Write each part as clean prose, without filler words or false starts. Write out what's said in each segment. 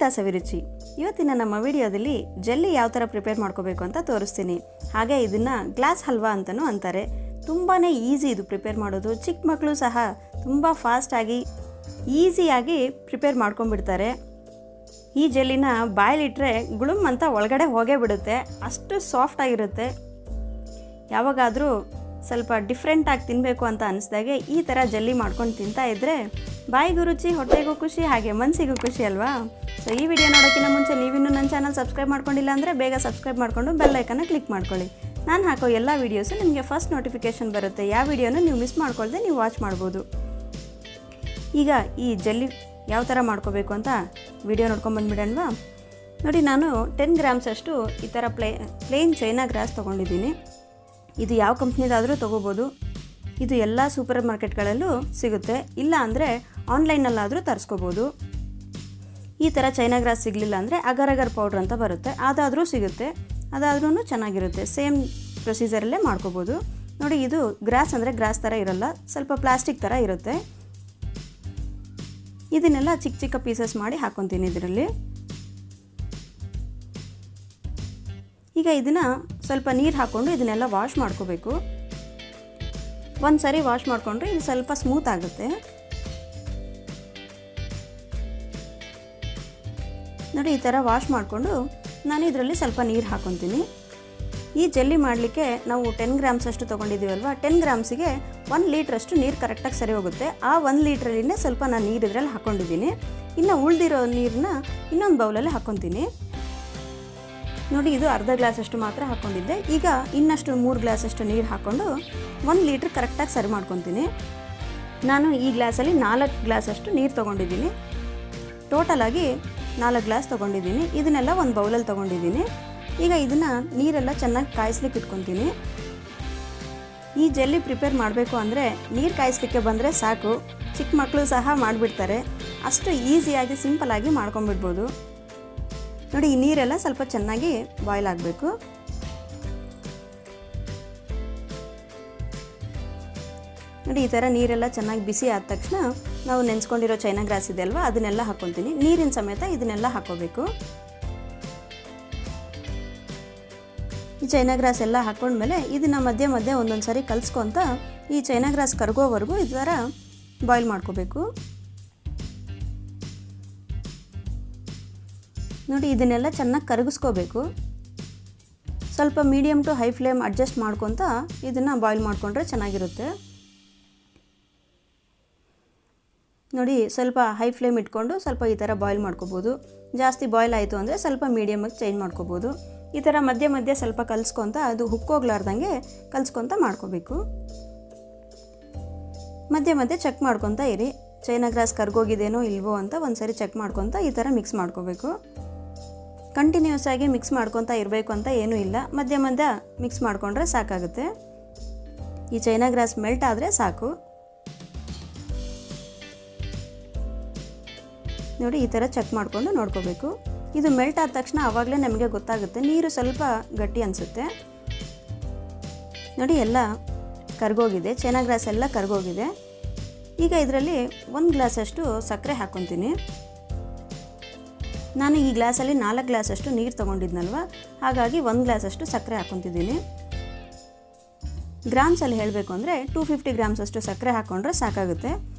geethasaviruchi. ಇವತ್ತಿನ ನಮ್ಮ ವಿಡಿಯೋದಲ್ಲಿ ಜೆಲ್ಲಿ ಯಾವ ತರ ಪ್ರಿಪೇರ್ ಮಾಡ್ಕೋಬೇಕು ಅಂತ ತೋರಿಸ್ತೀನಿ. ಹಾಗೆ ಇದನ್ನ ಗ್ಲಾಸ್ ಹಲ್ವಾ ಅಂತಾನೂ ಅಂತಾರೆ. ತುಂಬಾನೇ ಈಜಿ ಇದು ಪ್ರಿಪೇರ್ ಮಾಡೋದು. ಚಿಕ್ಕ ಮಕ್ಕಳು ಸಹ ತುಂಬಾ ಫಾಸ್ಟ್ ಆಗಿ ಈಜಿಯಾಗಿ ಪ್ರಿಪೇರ್ ಮಾಡ್ಕೊಂಡ್ಬಿಡ್ತಾರೆ. ಈ ಜೆಲ್ಲಿನ ಬಾಯಲ್ಲಿಟ್ಟರೆ ಗುಳುಮ್ ಅಂತ ಒಳಗಡೆ ಹೋಗೇ ಬಿಡುತ್ತೆ. ಅಷ್ಟು ಸಾಫ್ಟ್ ಆಗಿರುತ್ತೆ. ಯಾವಾಗಾದರೂ ಸ್ವಲ್ಪ ಡಿಫ್ರೆಂಟ್ ಆಗಿ ತಿನ್ನಬೇಕು ಅಂತ ಅನಿಸಿದಾಗೆ ಈ ಥರ ಜೆಲ್ಲಿ ಮಾಡ್ಕೊಂಡು ತಿಂತಾ ಇದ್ದರೆ ಬಾಯಿಗೂ ರುಚಿ, ಹೊಟ್ಟೆಗೂ ಖುಷಿ, ಹಾಗೆ ಮನಸ್ಸಿಗೂ ಖುಷಿ ಅಲ್ವಾ? ಸೊ ಈ ವಿಡಿಯೋ ನೋಡೋಕ್ಕಿಂತ ಮುಂಚೆ ನೀವಿನ್ನೂ ನನ್ನ ಚಾನಲ್ ಸಬ್ಸ್ಕ್ರೈಬ್ ಮಾಡ್ಕೊಂಡಿಲ್ಲ ಅಂದರೆ ಬೇಗ ಸಬ್ಸ್ಕ್ರೈಬ್ ಮಾಡಿಕೊಂಡು ಬೆಲ್ ಐಕನ್ನ ಕ್ಲಿಕ್ ಮಾಡ್ಕೊಳ್ಳಿ. ನಾನು ಹಾಕೋ ಎಲ್ಲ ವೀಡಿಯೋಸು ನಿಮಗೆ ಫಸ್ಟ್ ನೋಟಿಫಿಕೇಷನ್ ಬರುತ್ತೆ. ಯಾವ ವಿಡಿಯೋನೂ ನೀವು ಮಿಸ್ ಮಾಡ್ಕೊಳ್ದೆ ನೀವು ವಾಚ್ ಮಾಡ್ಬೋದು. ಈಗ ಈ ಜೆಲ್ಲಿ ಯಾವ ಥರ ಮಾಡ್ಕೋಬೇಕು ಅಂತ ವಿಡಿಯೋ ನೋಡ್ಕೊಂಬಂದ್ಬಿಡೋಣವಾ? ನೋಡಿ, ನಾನು 10 ಗ್ರಾಮ್ಸ್ ಅಷ್ಟು ಈ ಥರ ಪ್ಲೇನ್ ಚೈನಾಗ್ರಾಸ್ ತೊಗೊಂಡಿದ್ದೀನಿ. ಇದು ಯಾವ ಕಂಪ್ನಿದಾದರೂ ತೊಗೋಬೋದು. ಇದು ಎಲ್ಲ ಸೂಪರ್ ಮಾರ್ಕೆಟ್ಗಳಲ್ಲೂ ಸಿಗುತ್ತೆ. ಇಲ್ಲ ಅಂದರೆ ಆನ್ಲೈನಲ್ಲಾದರೂ ತರಿಸ್ಕೋಬೋದು. ಈ ಥರ ಚೈನಾಗ್ರಾಸ್ ಸಿಗಲಿಲ್ಲ ಅಂದರೆ ಅಗರಗರ್ ಪೌಡ್ರ್ ಅಂತ ಬರುತ್ತೆ, ಅದಾದರೂ ಸಿಗುತ್ತೆ. ಅದಾದ್ರೂ ಚೆನ್ನಾಗಿರುತ್ತೆ. ಸೇಮ್ ಪ್ರೊಸೀಜರಲ್ಲೇ ಮಾಡ್ಕೋಬೋದು. ನೋಡಿ, ಇದು ಗ್ರಾಸ್ ಅಂದರೆ ಗ್ರಾಸ್ ಥರ ಇರಲ್ಲ, ಸ್ವಲ್ಪ ಪ್ಲಾಸ್ಟಿಕ್ ಥರ ಇರುತ್ತೆ. ಇದನ್ನೆಲ್ಲ ಚಿಕ್ಕ ಚಿಕ್ಕ ಪೀಸಸ್ ಮಾಡಿ ಹಾಕ್ಕೊತೀನಿ ಇದರಲ್ಲಿ. ಈಗ ಇದನ್ನು ಸ್ವಲ್ಪ ನೀರು ಹಾಕ್ಕೊಂಡು ಇದನ್ನೆಲ್ಲ ವಾಶ್ ಮಾಡ್ಕೋಬೇಕು. ಒಂದು ಸರಿ ವಾಶ್ ಮಾಡಿಕೊಂಡ್ರೆ ಇದು ಸ್ವಲ್ಪ ಸ್ಮೂತ್ ಆಗುತ್ತೆ. ನೋಡಿ, ಈ ಥರ ವಾಶ್ ಮಾಡಿಕೊಂಡು ನಾನು ಇದರಲ್ಲಿ ಸ್ವಲ್ಪ ನೀರು ಹಾಕ್ಕೊತೀನಿ. ಈ ಜೆಲ್ಲಿ ಮಾಡಲಿಕ್ಕೆ ನಾವು 10 ಗ್ರಾಮ್ಸ್ ಅಷ್ಟು ತೊಗೊಂಡಿದ್ದೀವಲ್ವ, 10 ಗ್ರಾಮ್ಸಿಗೆ 1 ಲೀಟ್ರಷ್ಟು ನೀರು ಕರೆಕ್ಟಾಗಿ ಸರಿ ಹೋಗುತ್ತೆ. ಆ 1 ಲೀಟ್ರಲ್ಲಿನೇ ಸ್ವಲ್ಪ ನಾನು ನೀರು ಇದರಲ್ಲಿ ಹಾಕ್ಕೊಂಡಿದ್ದೀನಿ. ಇನ್ನು ಉಳಿದಿರೋ ನೀರನ್ನ ಇನ್ನೊಂದು ಬೌಲಲ್ಲಿ ಹಾಕ್ಕೊತೀನಿ. ನೋಡಿ, ಇದು ಅರ್ಧ ಗ್ಲಾಸಷ್ಟು ಮಾತ್ರ ಹಾಕ್ಕೊಂಡಿದ್ದೆ. ಈಗ ಇನ್ನಷ್ಟು 3 ಗ್ಲಾಸಷ್ಟು ನೀರು ಹಾಕ್ಕೊಂಡು 1 ಲೀಟ್ರ್ ಕರೆಕ್ಟಾಗಿ ಸರಿ ಮಾಡ್ಕೊತೀನಿ. ನಾನು ಈ ಗ್ಲಾಸಲ್ಲಿ 4 ಗ್ಲಾಸಷ್ಟು ನೀರು ತೊಗೊಂಡಿದ್ದೀನಿ. ಟೋಟಲಾಗಿ 4 ಗ್ಲಾಸ್ ತೊಗೊಂಡಿದ್ದೀನಿ. ಇದನ್ನೆಲ್ಲ ಒಂದು ಬೌಲಲ್ಲಿ ತೊಗೊಂಡಿದ್ದೀನಿ. ಈಗ ಇದನ್ನು ನೀರೆಲ್ಲ ಚೆನ್ನಾಗಿ ಕಾಯಿಸ್ಲಿಕ್ಕೆ ಇಟ್ಕೊತೀನಿ. ಈ ಜೆಲ್ಲಿ ಪ್ರಿಪೇರ್ ಮಾಡಬೇಕು ಅಂದರೆ ನೀರು ಕಾಯಿಸ್ಲಿಕ್ಕೆ ಬಂದರೆ ಸಾಕು, ಚಿಕ್ಕ ಮಕ್ಕಳು ಸಹ ಮಾಡಿಬಿಡ್ತಾರೆ. ಅಷ್ಟು ಈಸಿಯಾಗಿ ಸಿಂಪಲಾಗಿ ಮಾಡ್ಕೊಂಬಿಡ್ಬೋದು. ನೋಡಿ, ಈ ನೀರೆಲ್ಲ ಸ್ವಲ್ಪ ಚೆನ್ನಾಗಿ ಬಾಯ್ಲ್ ಆಗಬೇಕು. ನೋಡಿ, ಈ ಥರ ನೀರೆಲ್ಲ ಚೆನ್ನಾಗಿ ಬಿಸಿ ಆದ ತಕ್ಷಣ ನಾವು ನೆನೆಸ್ಕೊಂಡಿರೋ ಚೈನಾಗ್ರಾಸ್ ಇದೆ ಅಲ್ವಾ, ಅದನ್ನೆಲ್ಲ ಹಾಕ್ಕೊತೀನಿ. ನೀರಿನ ಸಮೇತ ಇದನ್ನೆಲ್ಲ ಹಾಕ್ಕೋಬೇಕು. ಈ ಚೈನಾಗ್ರಾಸ್ ಎಲ್ಲ ಹಾಕ್ಕೊಂಡ್ಮೇಲೆ ಇದನ್ನು ಮಧ್ಯೆ ಮಧ್ಯೆ ಒಂದೊಂದು ಸಾರಿ ಕಲಿಸ್ಕೊತ ಈ ಚೈನಾಗ್ರಾಸ್ ಕರಗೋವರೆಗೂ ಈ ಥರ ಬಾಯ್ಲ್ ಮಾಡ್ಕೋಬೇಕು. ನೋಡಿ, ಇದನ್ನೆಲ್ಲ ಚೆನ್ನಾಗಿ ಕರಗಿಸ್ಕೋಬೇಕು. ಸ್ವಲ್ಪ medium to high flame adjust ಮಾಡ್ಕೊತ ಇದನ್ನು ಬಾಯ್ಲ್ ಮಾಡಿಕೊಂಡ್ರೆ ಚೆನ್ನಾಗಿರುತ್ತೆ. ನೋಡಿ, ಸ್ವಲ್ಪ ಹೈ ಫ್ಲೇಮ್ ಇಟ್ಕೊಂಡು ಸ್ವಲ್ಪ ಈ ಥರ ಬಾಯ್ಲ್ ಮಾಡ್ಕೋಬೋದು. ಜಾಸ್ತಿ ಬಾಯ್ಲ್ ಆಯಿತು ಅಂದರೆ ಸ್ವಲ್ಪ ಮೀಡಿಯಮಾಗಿ ಚೇಂಜ್ ಮಾಡ್ಕೋಬೋದು. ಈ ಥರ ಮಧ್ಯೆ ಮಧ್ಯೆ ಸ್ವಲ್ಪ ಕಲಿಸ್ಕೊತ ಅದು ಹುಕ್ಕೋಗ್ಲಾರ್ದಂಗೆ ಕಲಿಸ್ಕೊತ ಮಾಡ್ಕೋಬೇಕು. ಮಧ್ಯೆ ಮಧ್ಯೆ ಚೆಕ್ ಮಾಡ್ಕೊತ ಇರಿ, ಚೈನಾಗ್ರಾಸ್ ಕರ್ಗೋಗಿದೇನೋ ಇಲ್ವೋ ಅಂತ ಒಂದು ಸರಿ ಚೆಕ್ ಮಾಡ್ಕೊತ ಈ ಥರ ಮಿಕ್ಸ್ ಮಾಡ್ಕೋಬೇಕು. ಕಂಟಿನ್ಯೂಸ್ ಆಗಿ ಮಿಕ್ಸ್ ಮಾಡ್ಕೊತ ಇರಬೇಕು ಅಂತ ಏನೂ ಇಲ್ಲ, ಮಧ್ಯ ಮಧ್ಯ ಮಿಕ್ಸ್ ಮಾಡಿಕೊಂಡ್ರೆ ಸಾಕಾಗುತ್ತೆ. ಈ ಚೈನಾಗ್ರಾಸ್ ಮೆಲ್ಟ್ ಆದರೆ ಸಾಕು. ನೋಡಿ, ಈ ಥರ ಚೆಕ್ ಮಾಡಿಕೊಂಡು ನೋಡ್ಕೋಬೇಕು. ಇದು ಮೆಲ್ಟ್ ಆದ ತಕ್ಷಣ ಆವಾಗಲೇ ನಮಗೆ ಗೊತ್ತಾಗುತ್ತೆ, ನೀರು ಸ್ವಲ್ಪ ಗಟ್ಟಿ ಅನಿಸುತ್ತೆ. ನೋಡಿ, ಎಲ್ಲ ಕರ್ಗೋಗಿದೆ, ಚೈನಾಗ್ರಾಸ್ ಎಲ್ಲ ಕರ್ಗೋಗಿದೆ. ಈಗ ಇದರಲ್ಲಿ 1 ಗ್ಲಾಸಷ್ಟು ಸಕ್ಕರೆ ಹಾಕ್ಕೊತೀನಿ. ನಾನು ಈ ಗ್ಲಾಸಲ್ಲಿ 4 ಗ್ಲಾಸಷ್ಟು ನೀರು ತೊಗೊಂಡಿದ್ನಲ್ವ, ಹಾಗಾಗಿ 1 ಗ್ಲಾಸಷ್ಟು ಸಕ್ಕರೆ ಹಾಕ್ಕೊತಿದ್ದೀನಿ. ಗ್ರಾಮ್ಸಲ್ಲಿ ಹೇಳಬೇಕು ಅಂದರೆ 250 ಗ್ರಾಮ್ಸಷ್ಟು ಸಕ್ಕರೆ ಹಾಕ್ಕೊಂಡ್ರೆ ಸಾಕಾಗುತ್ತೆ.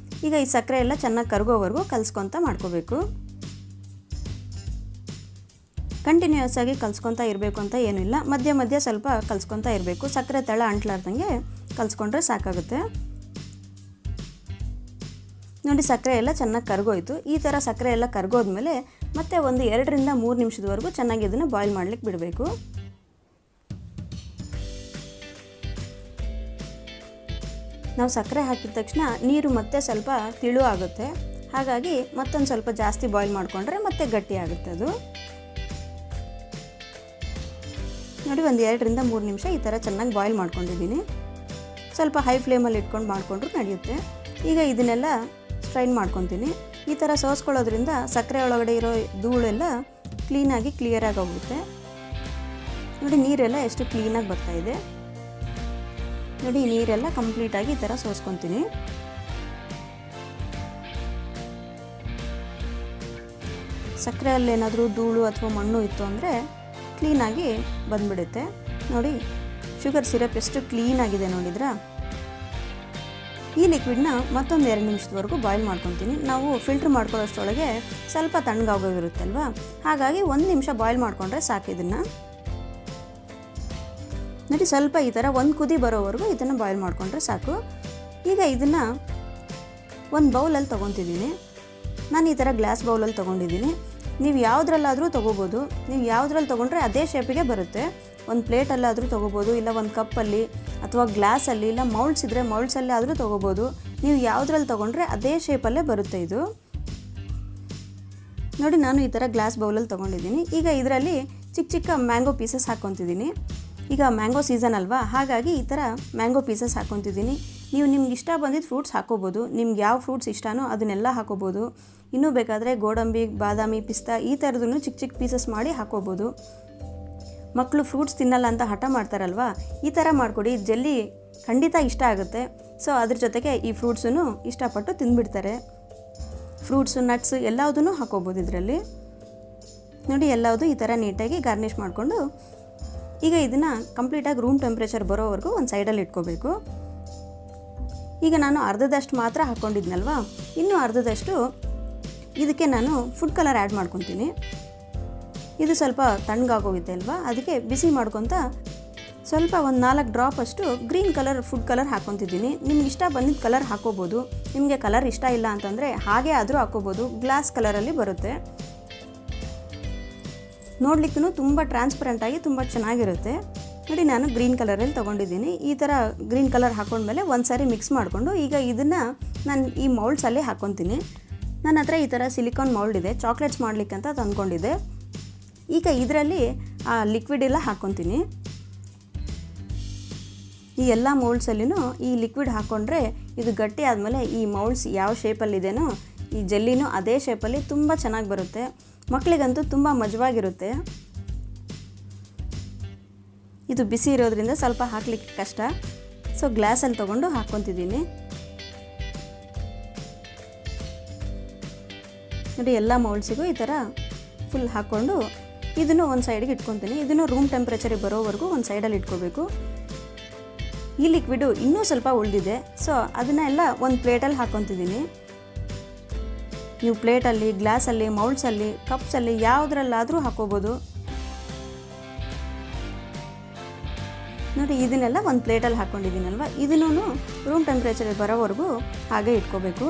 ಈಗ ಈ ಸಕ್ಕರೆ ಎಲ್ಲ ಚೆನ್ನಾಗಿ ಕರಗೋವರೆಗೂ ಕಲಿಸ್ಕೊತ ಮಾಡ್ಕೋಬೇಕು. ಕಂಟಿನ್ಯೂಸ್ ಆಗಿ ಕಲಿಸ್ಕೊತ ಇರಬೇಕು ಅಂತ ಏನೂ ಇಲ್ಲ, ಮಧ್ಯೆ ಮಧ್ಯೆ ಸ್ವಲ್ಪ ಕಲಿಸ್ಕೊತ ಇರಬೇಕು. ಸಕ್ಕರೆ ತಳ ಅಂಟ್ಲಾರ್ದಂಗೆ ಕಲಿಸ್ಕೊಂಡ್ರೆ ಸಾಕಾಗುತ್ತೆ. ನೋಡಿ, ಸಕ್ಕರೆ ಎಲ್ಲ ಚೆನ್ನಾಗಿ ಕರಗೋಯ್ತು. ಈ ಥರ ಸಕ್ಕರೆ ಎಲ್ಲ ಕರಗೋದ್ಮೇಲೆ ಮತ್ತೆ ಒಂದು 2 ರಿಂದ 3 ನಿಮಿಷದವರೆಗೂ ಚೆನ್ನಾಗಿ ಇದನ್ನು ಬಾಯ್ಲ್ ಮಾಡ್ಲಿಕ್ಕೆ ಬಿಡಬೇಕು. ನಾವು ಸಕ್ಕರೆ ಹಾಕಿದ ತಕ್ಷಣ ನೀರು ಮತ್ತೆ ಸ್ವಲ್ಪ ತಿಳು ಆಗುತ್ತೆ. ಹಾಗಾಗಿ ಮತ್ತೊಂದು ಸ್ವಲ್ಪ ಜಾಸ್ತಿ ಬಾಯ್ಲ್ ಮಾಡಿಕೊಂಡ್ರೆ ಮತ್ತೆ ಗಟ್ಟಿ ಆಗುತ್ತೆ ಅದು. ನೋಡಿ, ಒಂದು 2 ರಿಂದ 3 ನಿಮಿಷ ಈ ಥರ ಚೆನ್ನಾಗಿ ಬಾಯ್ಲ್ ಮಾಡ್ಕೊಂಡಿದ್ದೀನಿ. ಸ್ವಲ್ಪ ಹೈ ಫ್ಲೇಮಲ್ಲಿ ಇಟ್ಕೊಂಡು ಮಾಡಿಕೊಂಡ್ರು ನಡೆಯುತ್ತೆ. ಈಗ ಇದನ್ನೆಲ್ಲ ಸ್ಟ್ರೈನ್ ಮಾಡ್ಕೊತೀನಿ. ಈ ಥರ ಸೋಸ್ಕೊಳ್ಳೋದ್ರಿಂದ ಸಕ್ಕರೆ ಒಳಗಡೆ ಇರೋ ಧೂಳೆಲ್ಲ ಕ್ಲೀನಾಗಿ ಕ್ಲಿಯರಾಗಿ ಹೋಗುತ್ತೆ. ನೋಡಿ, ನೀರೆಲ್ಲ ಎಷ್ಟು ಕ್ಲೀನಾಗಿ ಬರ್ತಾಯಿದೆ. ನೋಡಿ, ನೀರೆಲ್ಲ ಕಂಪ್ಲೀಟಾಗಿ ಈ ಥರ ಸಕ್ಕರೆಯಲ್ಲಿ ಏನಾದರೂ ಧೂಳು ಅಥವಾ ಮಣ್ಣು ಇತ್ತು ಅಂದರೆ ಕ್ಲೀನಾಗಿ ಬಂದುಬಿಡುತ್ತೆ. ನೋಡಿ ಶುಗರ್ ಸಿರಪ್ ಎಷ್ಟು ಕ್ಲೀನಾಗಿದೆ ನೋಡಿದ್ರಾ. ಈ ಲಿಕ್ವಿಡ್ನ ಮತ್ತೊಂದು 2 ನಿಮಿಷದವರೆಗೂ ಬಾಯ್ಲ್ ಮಾಡ್ಕೊತೀನಿ. ನಾವು ಫಿಲ್ಟ್ರ್ ಮಾಡ್ಕೊಳ್ಳೋಷ್ಟರೊಳಗೆ ಸ್ವಲ್ಪ ತಣ್ಣಗಾಗೋಗಿರುತ್ತಲ್ವ, ಹಾಗಾಗಿ 1 ನಿಮಿಷ ಬಾಯ್ಲ್ ಮಾಡಿಕೊಂಡ್ರೆ ಸಾಕು. ಇದನ್ನು ನೋಡಿ ಸ್ವಲ್ಪ ಈ ಥರ 1 ಕುದಿ ಬರೋವರೆಗೂ ಇದನ್ನು ಬಾಯ್ಲ್ ಮಾಡಿಕೊಂಡ್ರೆ ಸಾಕು. ಈಗ ಇದನ್ನು ಒಂದು ಬೌಲಲ್ಲಿ ತೊಗೊತಿದ್ದೀನಿ. ನಾನು ಈ ಥರ ಗ್ಲಾಸ್ ಬೌಲಲ್ಲಿ ತೊಗೊಂಡಿದ್ದೀನಿ. ನೀವು ಯಾವುದ್ರಲ್ಲಾದರೂ ತೊಗೋಬೋದು. ನೀವು ಯಾವುದ್ರಲ್ಲಿ ತೊಗೊಂಡ್ರೆ ಅದೇ ಶೇಪಿಗೆ ಬರುತ್ತೆ. ಒಂದು ಪ್ಲೇಟಲ್ಲಾದರೂ ತೊಗೋಬೋದು, ಇಲ್ಲ ಒಂದು ಕಪ್ಪಲ್ಲಿ ಅಥವಾ ಗ್ಲಾಸಲ್ಲಿ, ಇಲ್ಲ ಮೌಲ್ಡ್ಸ್ ಇದ್ದರೆ ಮೌಲ್ಡ್ಸಲ್ಲಿ ಆದರೂ ತೊಗೋಬೋದು. ನೀವು ಯಾವುದ್ರಲ್ಲಿ ತೊಗೊಂಡ್ರೆ ಅದೇ ಶೇಪಲ್ಲೇ ಬರುತ್ತೆ ಇದು. ನೋಡಿ ನಾನು ಈ ಥರ ಗ್ಲಾಸ್ ಬೌಲಲ್ಲಿ ತೊಗೊಂಡಿದ್ದೀನಿ. ಈಗ ಇದರಲ್ಲಿ ಚಿಕ್ಕ ಚಿಕ್ಕ ಮ್ಯಾಂಗೋ ಪೀಸಸ್ ಹಾಕ್ಕೊತಿದ್ದೀನಿ. ಈಗ ಮ್ಯಾಂಗೋ ಸೀಸನ್ ಅಲ್ವಾ, ಹಾಗಾಗಿ ಈ ಥರ ಮ್ಯಾಂಗೋ ಪೀಸಸ್ ಹಾಕ್ಕೊತಿದ್ದೀನಿ. ನೀವು ನಿಮ್ಗೆ ಇಷ್ಟ ಬಂದಿದ್ದು ಫ್ರೂಟ್ಸ್ ಹಾಕ್ಕೋಬೋದು. ನಿಮ್ಗೆ ಯಾವ ಫ್ರೂಟ್ಸ್ ಇಷ್ಟನೋ ಅದನ್ನೆಲ್ಲ ಹಾಕ್ಕೋಬೋದು. ಇನ್ನೂ ಬೇಕಾದರೆ ಗೋಡಂಬಿ, ಬಾದಾಮಿ, ಪಿಸ್ತಾ ಈ ಥರದನ್ನು ಚಿಕ್ಕ ಚಿಕ್ಕ ಪೀಸಸ್ ಮಾಡಿ ಹಾಕ್ಕೋಬೋದು. ಮಕ್ಕಳು ಫ್ರೂಟ್ಸ್ ತಿನ್ನಲ್ಲ ಅಂತ ಹಠ ಮಾಡ್ತಾರಲ್ವ, ಈ ಥರ ಮಾಡಿಕೊಡಿ. ಜೆಲ್ಲಿ ಖಂಡಿತ ಇಷ್ಟ ಆಗುತ್ತೆ. ಸೊ ಅದ್ರ ಜೊತೆಗೆ ಈ ಫ್ರೂಟ್ಸನ್ನು ಇಷ್ಟಪಟ್ಟು ತಿಂದುಬಿಡ್ತಾರೆ. ಫ್ರೂಟ್ಸು, ನಟ್ಸು ಎಲ್ಲದನ್ನೂ ಹಾಕ್ಕೋಬೋದು ಇದರಲ್ಲಿ. ನೋಡಿ ಎಲ್ಲವುದು ಈ ಥರ ನೀಟಾಗಿ ಗಾರ್ನಿಷ್ ಮಾಡಿಕೊಂಡು ಈಗ ಇದನ್ನು ಕಂಪ್ಲೀಟಾಗಿ ರೂಮ್ ಟೆಂಪ್ರೇಚರ್ ಬರೋವರೆಗೂ ಒಂದು ಸೈಡಲ್ಲಿ ಇಟ್ಕೋಬೇಕು. ಈಗ ನಾನು ಅರ್ಧದಷ್ಟು ಮಾತ್ರ ಹಾಕ್ಕೊಂಡಿದ್ನಲ್ವ, ಇನ್ನೂ ಅರ್ಧದಷ್ಟು ಇದಕ್ಕೆ ನಾನು ಫುಡ್ ಕಲರ್ ಆ್ಯಡ್ ಮಾಡ್ಕೊತೀನಿ. ಇದು ಸ್ವಲ್ಪ ತಣ್ಣಗಾಗೋಗಿದೆ ಅಲ್ವಾ, ಅದಕ್ಕೆ ಬಿಸಿ ಮಾಡ್ಕೊತ ಸ್ವಲ್ಪ ಒಂದು 4 ಡ್ರಾಪ್ ಅಷ್ಟು ಗ್ರೀನ್ ಕಲರ್ ಫುಡ್ ಕಲರ್ ಹಾಕ್ಕೊತಿದ್ದೀನಿ. ನಿಮ್ಗೆ ಇಷ್ಟ ಬಂದಿದ್ದ ಕಲರ್ ಹಾಕ್ಕೋಬೋದು. ನಿಮಗೆ ಕಲರ್ ಇಷ್ಟ ಇಲ್ಲ ಅಂತಂದರೆ ಹಾಗೆ ಆದರೂ ಹಾಕ್ಕೋಬೋದು. ಗ್ಲಾಸ್ ಕಲರಲ್ಲಿ ಬರುತ್ತೆ. ನೋಡಲಿಕ್ಕೂ ತುಂಬ ಟ್ರಾನ್ಸ್ಪರೆಂಟಾಗಿ ತುಂಬ ಚೆನ್ನಾಗಿರುತ್ತೆ. ನೋಡಿ ನಾನು ಗ್ರೀನ್ ಕಲರಲ್ಲಿ ತೊಗೊಂಡಿದ್ದೀನಿ. ಈ ಥರ ಗ್ರೀನ್ ಕಲರ್ ಹಾಕ್ಕೊಂಡ್ಮೇಲೆ ಒಂದು ಸಾರಿ ಮಿಕ್ಸ್ ಮಾಡಿಕೊಂಡು ಈಗ ಇದನ್ನು ನಾನು ಈ ಮೌಲ್ಡ್ಸಲ್ಲಿ ಹಾಕ್ಕೊತೀನಿ. ನನ್ನ ಹತ್ರ ಈ ಥರ ಸಿಲಿಕಾನ್ ಮೌಲ್ಡ್ ಇದೆ, ಚಾಕ್ಲೇಟ್ಸ್ ಮಾಡಲಿಕ್ಕಂತ ತಂದ್ಕೊಂಡಿದ್ದೆ. ಈಗ ಇದರಲ್ಲಿ ಆ ಲಿಕ್ವಿಡ್ ಎಲ್ಲ ಹಾಕ್ಕೊತೀನಿ. ಈ ಎಲ್ಲ ಮೌಲ್ಡ್ಸಲ್ಲಿನೂ ಈ ಲಿಕ್ವಿಡ್ ಹಾಕ್ಕೊಂಡ್ರೆ ಇದು ಗಟ್ಟಿ ಆದಮೇಲೆ ಈ ಮೌಲ್ಡ್ಸ್ ಯಾವ ಶೇಪಲ್ಲಿದೆಯೋ ಈ ಜೆಲ್ಲಿನೂ ಅದೇ ಶೇಪಲ್ಲಿ ತುಂಬ ಚೆನ್ನಾಗಿ ಬರುತ್ತೆ. ಮಕ್ಕಳಿಗಂತೂ ತುಂಬ ಮಜವಾಗಿರುತ್ತೆ. ಇದು ಬಿಸಿ ಇರೋದ್ರಿಂದ ಸ್ವಲ್ಪ ಹಾಕಲಿಕ್ಕೆ ಕಷ್ಟ. ಸೊ ಗ್ಲಾಸಲ್ಲಿ ತೊಗೊಂಡು ಹಾಕ್ಕೊತಿದ್ದೀನಿ. ನೋಡಿ ಎಲ್ಲ ಮೌಲ್ಡ್ಸಿಗೂ ಈ ಥರ ಫುಲ್ ಹಾಕ್ಕೊಂಡು ಇದನ್ನು ಒಂದು ಸೈಡಿಗೆ ಇಟ್ಕೊತೀನಿ. ಇದನ್ನು ರೂಮ್ ಟೆಂಪ್ರೇಚರಿಗೆ ಬರೋವರೆಗೂ ಒಂದು ಸೈಡಲ್ಲಿ ಇಟ್ಕೋಬೇಕು. ಈ ಲಿಕ್ವಿಡು ಇನ್ನೂ ಸ್ವಲ್ಪ ಉಳಿದಿದೆ. ಸೊ ಅದನ್ನೆಲ್ಲ ಒಂದು ಪ್ಲೇಟಲ್ಲಿ ಹಾಕ್ಕೊತಿದ್ದೀನಿ. ನೀವು ಪ್ಲೇಟಲ್ಲಿ, ಗ್ಲಾಸಲ್ಲಿ, ಮೌಲ್ಡ್ಸಲ್ಲಿ, ಕಪ್ಸಲ್ಲಿ ಯಾವುದ್ರಲ್ಲಾದರೂ ಹಾಕ್ಕೋಬೋದು. ನೋಡಿ ಇದನ್ನೆಲ್ಲ ಒಂದು ಪ್ಲೇಟಲ್ಲಿ ಹಾಕ್ಕೊಂಡಿದ್ದೀನಲ್ವ, ಇದನ್ನೂ ರೂಮ್ ಟೆಂಪ್ರೇಚರಿಗೆ ಬರೋವರೆಗೂ ಹಾಗೆ ಇಟ್ಕೋಬೇಕು.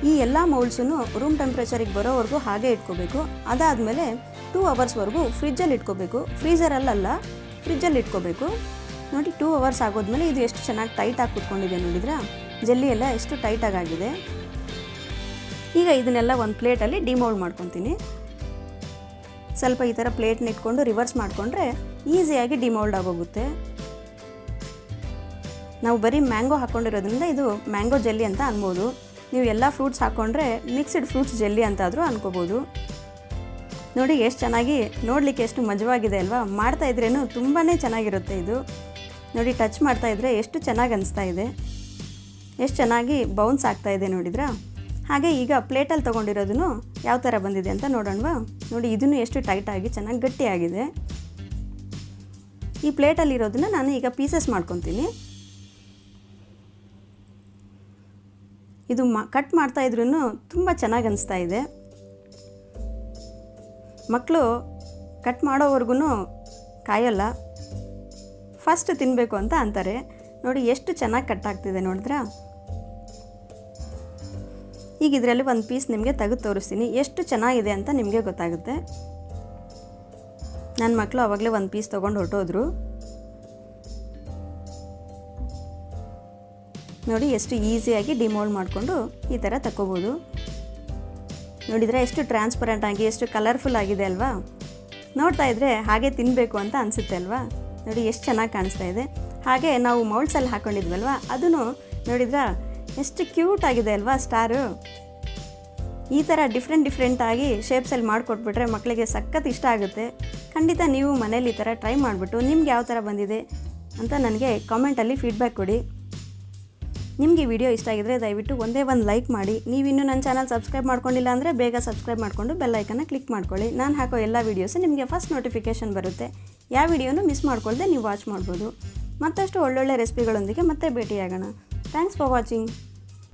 ಈ ಎಲ್ಲ ಮೌಲ್ಡ್ಸನ್ನು ರೂಮ್ ಟೆಂಪ್ರೇಚರಿಗೆ ಬರೋವರೆಗೂ ಹಾಗೆ ಇಟ್ಕೋಬೇಕು. ಅದಾದಮೇಲೆ 2 ಅವರ್ಸ್ವರೆಗೂ ಫ್ರಿಜ್ಜಲ್ಲಿ ಇಟ್ಕೋಬೇಕು. ಫ್ರೀಝರಲ್ಲ, ಫ್ರಿಜ್ಜಲ್ಲಿ ಇಟ್ಕೋಬೇಕು. ನೋಡಿ 2 ಅವರ್ಸ್ ಆಗೋದ್ಮೇಲೆ ಇದು ಎಷ್ಟು ಚೆನ್ನಾಗಿ ಟೈಟಾಗಿ ಕುತ್ಕೊಂಡಿದೆ ನೋಡಿದ್ರಾ. ಜೆಲ್ಲಿ ಎಲ್ಲ ಎಷ್ಟು ಟೈಟಾಗಿದೆ. ಈಗ ಇದನ್ನೆಲ್ಲ ಒಂದು ಪ್ಲೇಟಲ್ಲಿ ಡಿಮೌಲ್ಡ್ ಮಾಡ್ಕೊತೀನಿ. ಸ್ವಲ್ಪ ಈ ಥರ ಪ್ಲೇಟ್ನ ಇಟ್ಕೊಂಡು ರಿವರ್ಸ್ ಮಾಡಿಕೊಂಡ್ರೆ ಈಸಿಯಾಗಿ ಡಿಮೌಲ್ಡ್ ಆಗೋಗುತ್ತೆ. ನಾವು ಬರೀ ಮ್ಯಾಂಗೋ ಹಾಕ್ಕೊಂಡಿರೋದ್ರಿಂದ ಇದು ಮ್ಯಾಂಗೋ ಜೆಲ್ಲಿ ಅಂತ ಅನ್ಬೋದು. ನೀವು ಎಲ್ಲ ಫ್ರೂಟ್ಸ್ ಹಾಕ್ಕೊಂಡ್ರೆ ಮಿಕ್ಸ್ಡ್ ಫ್ರೂಟ್ಸ್ ಜೆಲ್ಲಿ ಅಂತಾದರೂ ಅನ್ಕೋಬೋದು. ನೋಡಿ ಎಷ್ಟು ಚೆನ್ನಾಗಿ, ನೋಡಲಿಕ್ಕೆ ಎಷ್ಟು ಮಜವಾಗಿದೆ ಅಲ್ವಾ. ಮಾಡ್ತಾಯಿದ್ರೇನು ತುಂಬಾ ಚೆನ್ನಾಗಿರುತ್ತೆ ಇದು. ನೋಡಿ ಟಚ್ ಮಾಡ್ತಾಯಿದ್ರೆ ಎಷ್ಟು ಚೆನ್ನಾಗಿ ಅನಿಸ್ತಾ ಇದೆ, ಎಷ್ಟು ಚೆನ್ನಾಗಿ ಬೌನ್ಸ್ ಆಗ್ತಾಯಿದೆ ನೋಡಿದ್ರಾ. ಹಾಗೆ ಈಗ ಪ್ಲೇಟಲ್ಲಿ ತೊಗೊಂಡಿರೋದನ್ನು ಯಾವ ಥರ ಬಂದಿದೆ ಅಂತ ನೋಡೋಣವಾ. ನೋಡಿ ಇದನ್ನು ಎಷ್ಟು ಟೈಟಾಗಿ ಚೆನ್ನಾಗಿ ಗಟ್ಟಿಯಾಗಿದೆ. ಈ ಪ್ಲೇಟಲ್ಲಿರೋದನ್ನು ನಾನು ಈಗ ಪೀಸಸ್ ಮಾಡ್ಕೊತೀನಿ. ಇದು ಕಟ್ ಮಾಡ್ತಾಯಿದ್ರೂ ತುಂಬ ಚೆನ್ನಾಗಿ ಅನಿಸ್ತಾ ಇದೆ. ಮಕ್ಕಳು ಕಟ್ ಮಾಡೋವರೆಗೂ ಕಾಯಲ್ಲ, ಫಸ್ಟ್ ತಿನ್ನಬೇಕು ಅಂತ ಅಂತಾರೆ. ನೋಡಿ ಎಷ್ಟು ಚೆನ್ನಾಗಿ ಕಟ್ ಆಗ್ತಿದೆ ನೋಡಿದ್ರಾ. ಈಗ ಇದರಲ್ಲಿ ಒಂದು ಪೀಸ್ ನಿಮಗೆ ತೆಗೆದು ತೋರಿಸ್ತೀನಿ, ಎಷ್ಟು ಚೆನ್ನಾಗಿದೆ ಅಂತ ನಿಮಗೆ ಗೊತ್ತಾಗುತ್ತೆ. ನನ್ನ ಮಕ್ಕಳು ಆವಾಗಲೇ ಒಂದು ಪೀಸ್ ತೊಗೊಂಡು ಹೊರಟೋದ್ರು. ನೋಡಿ ಎಷ್ಟು ಈಸಿಯಾಗಿ ಡಿಮೋಲ್ಡ್ ಮಾಡಿಕೊಂಡು ಈ ಥರ ತಗೋಬೋದು. ನೋಡಿದರೆ ಎಷ್ಟು ಟ್ರಾನ್ಸ್ಪರೆಂಟಾಗಿ, ಎಷ್ಟು ಕಲರ್ಫುಲ್ ಆಗಿದೆ ಅಲ್ವಾ. ನೋಡ್ತಾ ಇದ್ದರೆ ಹಾಗೆ ತಿನ್ನಬೇಕು ಅಂತ ಅನಿಸುತ್ತೆ ಅಲ್ವಾ. ನೋಡಿ ಎಷ್ಟು ಚೆನ್ನಾಗಿ ಕಾಣಿಸ್ತಾ ಇದೆ. ಹಾಗೆ ನಾವು ಮೌಲ್ಡ್ಸಲ್ಲಿ ಹಾಕ್ಕೊಂಡಿದ್ವಲ್ವ, ಅದನ್ನು ನೋಡಿದ್ರಾ ಎಷ್ಟು ಕ್ಯೂಟ್ ಆಗಿದೆ ಅಲ್ವಾ ಸ್ಟಾರು. ಈ ಥರ ಡಿಫ್ರೆಂಟಾಗಿ ಶೇಪ್ಸಲ್ಲಿ ಮಾಡಿಕೊಟ್ಬಿಟ್ರೆ ಮಕ್ಕಳಿಗೆ ಸಖತ್ ಇಷ್ಟ ಆಗುತ್ತೆ. ಖಂಡಿತ ನೀವು ಮನೇಲಿ ಈ ಥರ ಟ್ರೈ ಮಾಡಿಬಿಟ್ಟು ನಿಮ್ಗೆ ಯಾವ ಥರ ಬಂದಿದೆ ಅಂತ ನನಗೆ ಕಾಮೆಂಟಲ್ಲಿ ಫೀಡ್ಬ್ಯಾಕ್ ಕೊಡಿ. ನಿಮಗೆ ವಿಡಿಯೋ ಇಷ್ಟ ಆಗಿದ್ರೆ ದಯವಿಟ್ಟು ಒಂದೇ ಒಂದು ಲೈಕ್ ಮಾಡಿ. ನೀವಿನ್ನೂ ನನ್ನ ಚಾನಲ್ ಸಬ್ಸ್ಕ್ರೈಬ್ ಮಾಡ್ಕೊಂಡಿಲ್ಲ ಅಂದರೆ ಬೇಗ ಸಬ್ಸ್ಕ್ರೈಬ್ ಮಾಡಿಕೊಂಡು ಬೆಲ್ ಐಕನ್ನ ಕ್ಲಿಕ್ ಮಾಡ್ಕೊಳ್ಳಿ. ನಾನು ಹಾಕೋ ಎಲ್ಲ ವೀಡಿಯೋಸು ನಿಮಗೆ ಫಸ್ಟ್ ನೋಟಿಫಿಕೇಷನ್ ಬರುತ್ತೆ. ಯಾವ ವಿಡಿಯೋನೂ ಮಿಸ್ ಮಾಡ್ಕೊಳ್ದೆ ನೀವು ವಾಚ್ ಮಾಡ್ಬೋದು. ಮತ್ತಷ್ಟು ಒಳ್ಳೊಳ್ಳೆ ರೆಸಿಪಿಗಳೊಂದಿಗೆ ಮತ್ತೆ ಭೇಟಿಯಾಗೋಣ. Thanks for watching.